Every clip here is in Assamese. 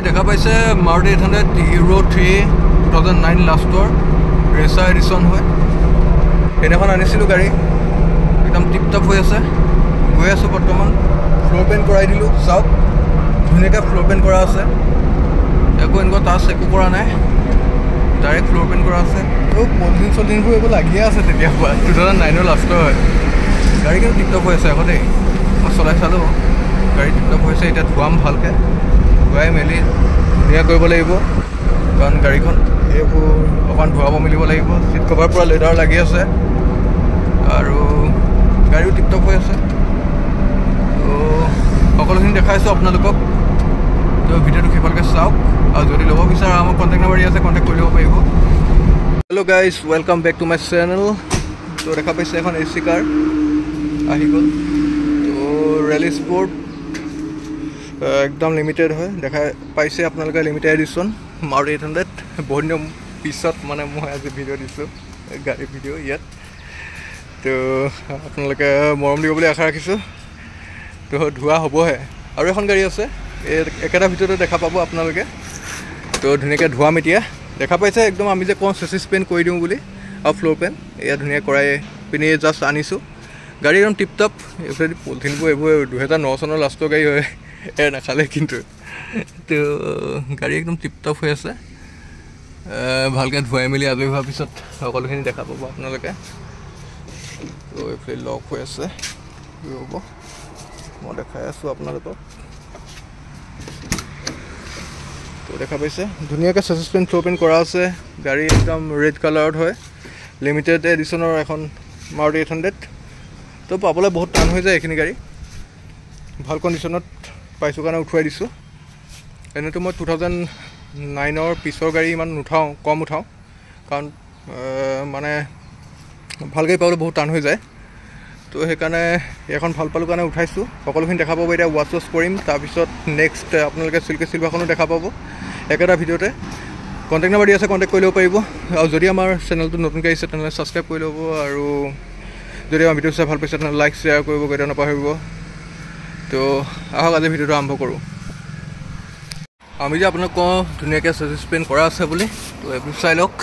দেখা পাইছে মাৰুতি 800 ইউৰো 3 2009 লাষ্টৰ ৰেচাৰ এডিশ্যন হয়। সেইদিনাখন আনিছিলোঁ গাড়ী, একদম টিপ টপ হৈ আছে। গৈ আছোঁ বৰ্তমান, ফ্ল'ৰ পেইণ্ট কৰাই দিলোঁ। চাওক ধুনীয়াকৈ ফ্ল'ৰ পেইণ্ট কৰা আছে, একো এনেকুৱা টাচ একো কৰা নাই, ডাইৰেক্ট ফ্ল'ৰ পেইণ্ট কৰা আছে। আৰু পলিথিন চলিথিনবোৰ এইবোৰ লাগিয়ে আছে তেতিয়াৰ পৰা, 2009 লাষ্টৰ হয়। গাড়ী কিন্তু টিপ টপ হৈ আছে আকৌ দেই, মই চলাই চালোঁ, গাড়ী টিপ টপ হৈছে। এতিয়া ধুৱাম ভালকৈ, ধুৱাই মেলি ধুনীয়া কৰিব লাগিব, কাৰণ গাড়ীখন এইবোৰ অকণমান ধুৱাব মেলিব লাগিব। চিট কভাৰ পৰা লেডাৰ লাগি আছে আৰু গাড়ীও টিপটপ হৈ আছে। তো সকলোখিনি দেখাইছোঁ আপোনালোকক, তো ভিডিঅ'টো সেইফালকৈ চাওক। আৰু যদি ল'ব বিচাৰে আমাৰ কণ্টেক্ট নাম্বাৰ আছে, কণ্টেক্ট কৰি ল'ব পাৰিব। Hello' guys, welcome back to my channel. তো দেখা পাইছে এখন AC কাৰ আহি গ'ল। তো ৰেলী স্পৰ্ট একদম লিমিটেড হয়, দেখা পাইছে আপোনালোকে, লিমিটেড এডিশ্যন মাৰুতি 800। বহুত দিনৰ পিছত মানে মই আজি ভিডিঅ' দিছোঁ, গাড়ী ভিডিঅ' ইয়াত। তো আপোনালোকে মৰম দিব বুলি আশা ৰাখিছোঁ। তো ধোৱা হ'বহে, আৰু এখন গাড়ী আছে, এই একেটা ভিডিঅ'তে দেখা পাব আপোনালোকে। তো ধুনীয়াকৈ ধোৱাম এতিয়া। দেখা পাইছে একদম আমি যে কওঁ চেচিছ পেইণ্ট কৰি দিওঁ বুলি, আৰু ফ্ল'ৰ পেইণ্ট এয়া ধুনীয়াকৈ কৰাই পিনি জাষ্ট আনিছোঁ। গাড়ী একদম টিপ টপ। এইফালে পলিথিনবোৰ এইবোৰ 2009 চনৰ লাষ্টৰ গাড়ী হয়, নাখালে কিন্তু। তো গাড়ী একদম টিপ টপ হৈ আছে, ভালকৈ ধুৱাই মেলি আজৰি হোৱাৰ পিছত সকলোখিনি দেখা পাব আপোনালোকে। তো এইফালে লক হৈ আছে, কি হ'ব মই দেখাই আছোঁ আপোনালোকক। তো দেখা পাইছে ধুনীয়াকৈ চেচিছ পেইণ্ট ফ্ল'ৰ পেইণ্ট কৰা আছে। গাড়ী একদম ৰেড কালাৰত হয়, লিমিটেড এডিশ্যনৰ এখন মাৰুতি 800। তো পাবলৈ বহুত টান হৈ যায় এইখিনি গাড়ী। ভাল কণ্ডিশ্যনত পাইছোঁ কাৰণে উঠুৱাই দিছোঁ। এনেতো মই 2009 পিছৰ গাড়ী ইমান নুঠাওঁ, কম উঠাওঁ, কাৰণ মানে ভাল গাড়ী পাবলৈ বহুত টান হৈ যায়। তো সেইকাৰণে এখন ভাল পালোঁ কাৰণে উঠাইছোঁ। সকলোখিনি দেখা পাব এতিয়া, ৱাছ কৰিম। তাৰপিছত নেক্সট আপোনালোকে চিলভাৰখনো দেখা পাব একেটা ভিডিঅ'তে। কণ্টেক্ট নাম্বাৰ দি আছে, কণ্টেক্ট কৰি ল'ব পাৰিব। আৰু যদি আমাৰ চেনেলটো নতুনকৈ আহিছে তেনেহ'লে ছাবস্ক্ৰাইব কৰি ল'ব, আৰু যদি আমাৰ ভিডিঅ' চাই ভাল পাইছে তেনেহ'লে লাইক শ্বেয়াৰ কৰিব, কেতিয়াও নাপাহৰিব। তো আহক আজি ভিডিঅ'টো আৰম্ভ কৰোঁ। আমি যে আপোনাক কওঁ ধুনীয়াকৈ চেচিছ পেইণ্ট কৰা আছে বুলি, তো এইবোৰ চাই লওক,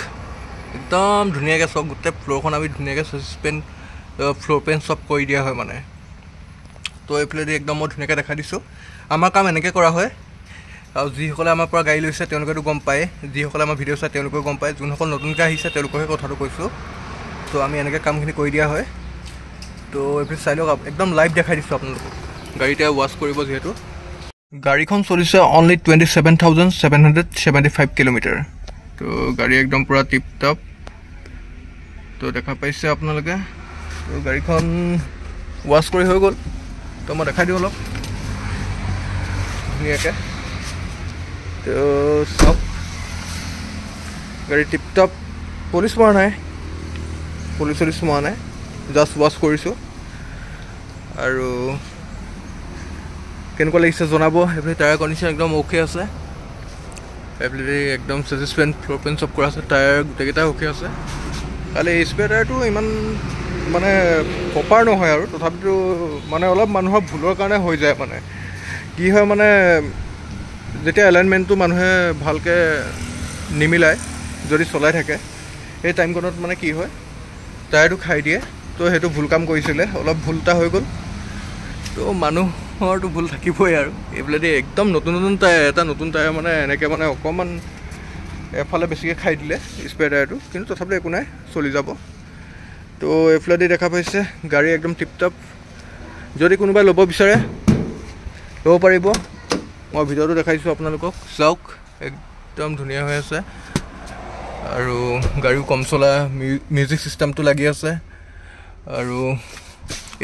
একদম ধুনীয়াকৈ চব গোটেই ফ্ল'ৰখন আমি ধুনীয়াকৈ চেচিছ পেইণ্ট ফ্ল'ৰ পেইণ্ট চব কৰি দিয়া হয় মানে। তো এইফালেদি একদম মই ধুনীয়াকৈ দেখাই দিছোঁ। আমাৰ কাম এনেকৈ কৰা হয়, আৰু যিসকলে আমাৰ পৰা গাড়ী লৈছে তেওঁলোকেতো গম পায়, যিসকলে আমাৰ ভিডিঅ' চাই তেওঁলোকেও গম পায়, যোনসকল নতুনকৈ আহিছে তেওঁলোকৰহে কথাটো কৈছোঁ। তো আমি এনেকৈ কামখিনি কৰি দিয়া হয়। তো এইফালে চাই লওক, একদম লাইভ দেখাই দিছোঁ আপোনালোকক। গাড়ীতে ৱাছ কৰিব যিহেতু। গাড়ীখন চলিছে অনলি 27,775 কিলোমিটাৰ। তো গাড়ী একদম পূৰা টিপ টপ। তো দেখা পাইছে আপোনালোকে। তো গাড়ীখন ৱাছ কৰি হৈ গ'ল। তো মই দেখাই দিওঁ অলপ ধুনীয়াকৈ। তো চাওক গাড়ী টিপ টপ, পলিচ মৰা নাই, পলিচ মৰা নাই, জাষ্ট ৱাছ কৰিছোঁ। আৰু কেনেকুৱা লাগিছে জনাব। এইফালে টায়াৰ কণ্ডিশ্যন একদম অ'কে আছে, এইফালে একদম চেচিছ পেইণ্ট ফ্ল'ৰ পেইণ্ট চব কৰা আছে, টায়াৰ গোটেইকেইটা অ'কে আছে। খালি স্পেয়াৰ টায়াৰটো ইমান মানে প্ৰপাৰ নহয়, আৰু তথাপিতো মানে অলপ মানুহৰ ভুলৰ কাৰণে হৈ যায়। মানে কি হয়, মানে যেতিয়া এলাইনমেণ্টটো মানুহে ভালকৈ নিমিলায় যদি চলাই থাকে, সেই টাইমকণত মানে কি হয়, টায়াৰটো খাই দিয়ে। তো সেইটো ভুল কাম কৰিছিলে, অলপ ভুল এটা হৈ গ'ল। তো মানুহৰতো ভুল থাকিবই। আৰু এইফালেদি একদম নতুন টায়াৰ, এটা নতুন টায়াৰ মানে এনেকৈ মানে অকণমান এফালে বেছিকৈ খাই দিলে স্পেয়াৰ টায়াৰটো, কিন্তু তথাপিতো একো নাই, চলি যাব। তো এইফালেদি দেখা পাইছে গাড়ী একদম টিপটপ। যদি কোনোবাই ল'ব বিচাৰে ল'ব পাৰিব, মই ভিডিঅ'টো দেখাইছোঁ আপোনালোকক, চাওক একদম ধুনীয়া হৈ আছে। আৰু গাড়ীও কম চলা, মিউজিক ছিষ্টেমটো লাগি আছে, আৰু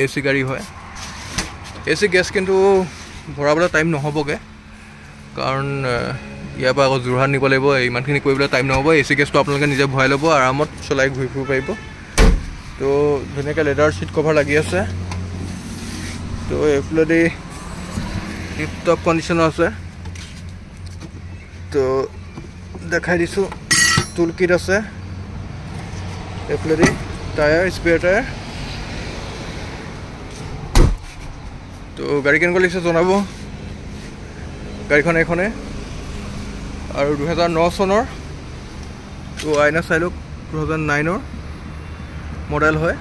AC গাড়ী হয়। AC গেছ কিন্তু ভৰাবলৈ টাইম নহ'বগৈ, কাৰণ ইয়াৰ পৰা আকৌ যোৰহাট নিব লাগিব, ইমানখিনি কৰিবলৈ টাইম নহ'ব। AC গেছটো আপোনালোকে নিজে ভৰাই ল'ব, আৰামত চলাই ঘূৰি ফুৰিব পাৰিব। তো ধুনীয়াকৈ লেডাৰ চিট কভাৰ লাগি আছে। তো এইফালেদি টিপ টপ কণ্ডিশ্যনৰ আছে। তো দেখাই দিছোঁ, টুল কিট আছে। এইফালেদি টায়াৰ, স্পেয়াৰ টায়াৰ। তো গাড়ী কেনেকুৱা লাগিছে জনাব। গাড়ীখন এইখনে আৰু 2009 চনৰ তো আইনা চাই লওক 2009ৰ মডেল হয়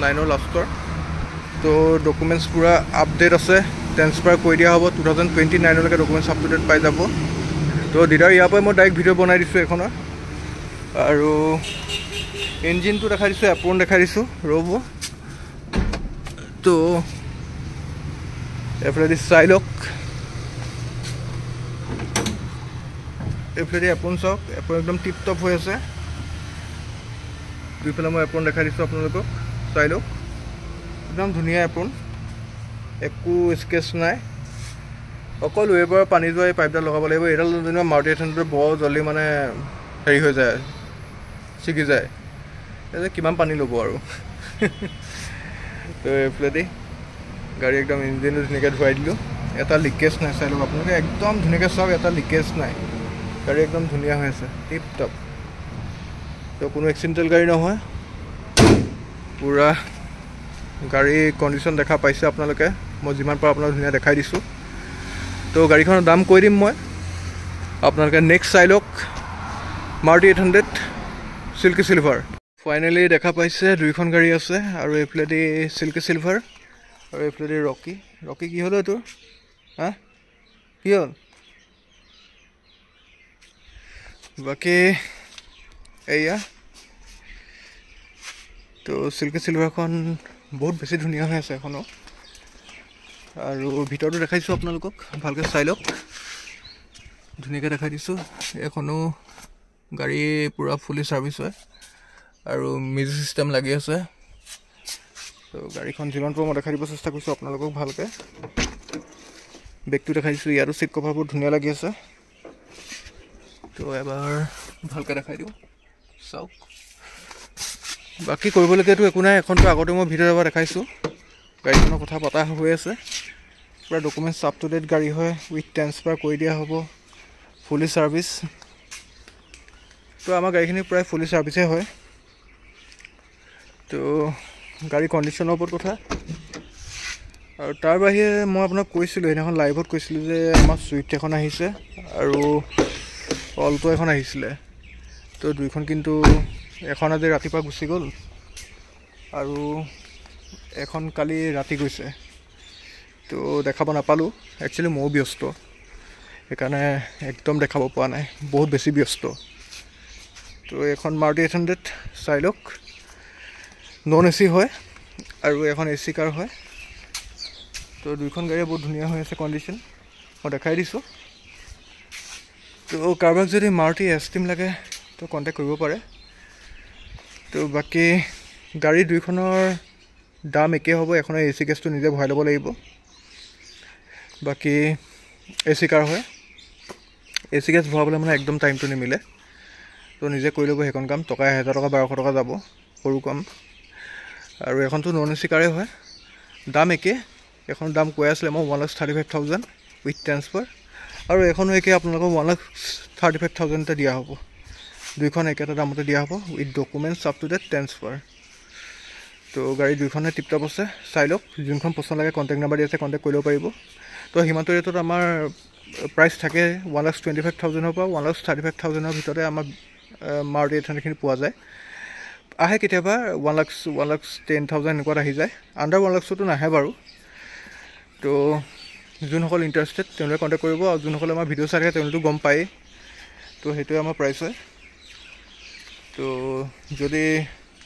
9ৰ লাষ্টৰ তো ডকুমেণ্টছ পুৰা আপডেট আছে ট্ৰেন্সফাৰ কৰি দিয়া হ'ব 2029লৈকে ডকুমেণ্টছ আপ টু ডেট পাই যাব তো ডিলাৰ ইয়াৰ পৰাই মই ডাইৰেক্ট ভিডিঅ' বনাই দিছোঁ এখনৰ আৰু ইঞ্জিনটো দেখাই দিছোঁ এপ্ৰন দেখাই দিছোঁ ৰ'ব তো এফালেদি চাই লওক এফালেদি এপ্ৰন চাওক এপ্ৰন একদম টিপ টপ হৈ আছে দুইফালে মই এপ্ৰন দেখাই দিছোঁ আপোনালোকক চাই লওক একদম ধুনীয়া এপ্ৰন একো স্কেচ নাই অকল ৱেবাৰ পানী যোৱা এই পাইপডাল লগাব লাগিব এইডাল যেনিবা মাৰুতি 800 বৰ জলদি মানে হেৰি হৈ যায় ছিগি যায় এই কিমান পানী ল'ব আৰু তো এইফালেদি গাড়ী একদম ইঞ্জিনটো ধুনীয়াকৈ ধুৱাই দিলোঁ এটা লিকেজ নাই চাই লওক আপোনালোকে একদম ধুনীয়াকৈ চাওক এটা লিকেজ নাই গাড়ী একদম ধুনীয়া হৈ আছে টিপ টপ তো কোনো এক্সিডেণ্টেল গাড়ী নহয় পুৰা গাড়ী কণ্ডিশ্যন দেখা পাইছে আপোনালোকে মই যিমান পাৰোঁ আপোনালোক ধুনীয়া দেখাই দিছোঁ তো গাড়ীখনৰ দাম কৈ দিম মই আপোনালোকে নেক্সট চাই লওক মাৰুতি 800 চিল্কি চিলভাৰ ফাইনেলি দেখা পাইছে দুইখন গাড়ী আছে আৰু এইফালেদি চিল্কি চিলভাৰ আৰু এইফালেদি ৰকি কি হ'ল এইটো হা কি হ'ল বাকী এয়া তো চিল্কি চিলভাৰখন বহুত বেছি ধুনীয়া হৈ আছে এখনো আৰু ভিতৰটো দেখাইছোঁ আপোনালোকক ভালকৈ চাই লওক ধুনীয়াকৈ দেখাই দিছোঁ এখনো গাড়ী পূৰা ফুলি ছাৰ্ভিচ হয় আৰু মিউজিক চিষ্টেম লাগি আছে তো গাড়ীখন যিমান পাৰোঁ মই দেখাই দিব চেষ্টা কৰিছোঁ আপোনালোকক ভালকৈ বেগটো দেখাই দিছোঁ ইয়াতো চিট কভাৰবোৰ ধুনীয়া লাগি আছে তো এবাৰ ভালকৈ দেখাই দিওঁ চাওক বাকী কৰিবলগীয়াতো একো নাই এখনতো আগতে মই ভিডিঅ' এবাৰ দেখাইছোঁ গাড়ীখনৰ কথা পতা হৈ আছে পূৰা ডকুমেণ্টছ আপ টু ডেট গাড়ী হয় উইথ ট্ৰেন্সফাৰ কৰি দিয়া হ'ব ফুলি ছাৰ্ভিচ তো আমাৰ গাড়ীখিনি প্ৰায় ফুলি ছাৰ্ভিচে হয় তো গাড়ী কণ্ডিশ্যনৰ ওপৰত কথা আৰু তাৰ বাহিৰে মই আপোনাক কৈছিলোঁ সেইদিনাখন লাইভত কৈছিলোঁ যে আমাৰ চুইফ্ট এখন আহিছে আৰু অলটো এখন আহিছিলে তো দুইখন কিন্তু এখন আজি ৰাতিপুৱা গুচি গ'ল আৰু এখন কালি ৰাতি গৈছে তো দেখাব নাপালোঁ একচুৱেলি ময়ো ব্যস্ত সেইকাৰণে একদম দেখাব পৰা নাই বহুত বেছি ব্যস্ত তো এখন মাৰুতি 800 চাই লওক নন এ চি হয় আৰু এখন এ চি কাৰ হয় তো দুইখন গাড়ী বহুত ধুনীয়া হৈ আছে কণ্ডিশ্যন মই দেখাই দিছোঁ তো কাৰোবাক যদি মাৰুতি এষ্টিম লাগে তো কণ্টেক্ট কৰিব পাৰে তো বাকী গাড়ী দুইখনৰ দাম একেই হ'ব এখনৰ এ চি গেছটো নিজে ভৰাই ল'ব লাগিব বাকী এ চি কাৰ হয় এ চি গেছ ভৰাবলৈ মানে একদম টাইমটো নিমিলে তো নিজে কৰি ল'ব সেইখন কাম টকা 1000 টকা 1200 টকা যাব সৰু কাম আৰু এখনতো নন এ চি কাৰেই হয় দাম একে এখনৰ দাম কৈ আছিলে মই 1,35,000 উইথ ট্ৰেন্সফাৰ আৰু এখনো একে আপোনালোকক 1,35,000 দিয়া হ'ব দুইখন একেটা দামতে দিয়া হ'ব with documents up to date transfer তো গাড়ী দুইখনে টিপটপ আছে চাই লওক যোনখন পচন্দ লাগে কণ্টেক্ট নাম্বাৰ দি আছে কণ্টেক্ট কৰিব পাৰিব তো সিমানটো ৰেটত আমাৰ প্ৰাইচ থাকে 1,25,000 পৰা 1,35,000 ভিতৰতে আমাৰ মাৰুতি 800খিনি পোৱা যায় আহে কেতিয়াবা 1,10,000 এনেকুৱাত আহি যায় আণ্ডাৰ 1,00,000টো নাহে বাৰু তো যোনসকল ইণ্টাৰেষ্টেড তেওঁলোকে কণ্টেক্ট কৰিব আৰু যোনসকলে আমাৰ ভিডিঅ' চাই থাকে তেওঁলোকেতো গম পায়েই তো সেইটোৱে আমাৰ প্ৰাইচ হয় তো যদি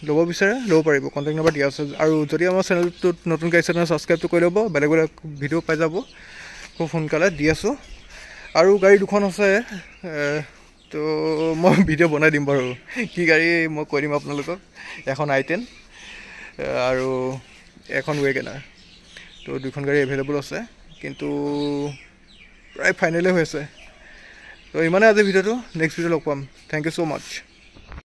ল'ব বিচাৰে ল'ব পাৰিব কণ্টেক্ট নাম্বাৰ দিয়া আছে আৰু যদি আমাৰ চেনেলটোত নতুনকৈ আহিছে তেনে ছাবস্ক্ৰাইবটো কৰি ল'ব বেলেগ বেলেগ ভিডিঅ' পাই যাব খুব সোনকালে দি আছোঁ আৰু গাড়ী দুখন আছে তো মই ভিডিঅ' বনাই দিম বাৰু কি গাড়ী মই কৈ দিম আপোনালোকক এখন i10 আৰু এখন ৱেগনাৰ তো দুখন গাড়ী এভেইলেবল আছে কিন্তু প্ৰায় ফাইনেলে হৈ আছে তো ইমানে আজি ভিডিঅ'টো নেক্সট ভিডিঅ' লগ পাম থেংক ইউ ছ' মাছ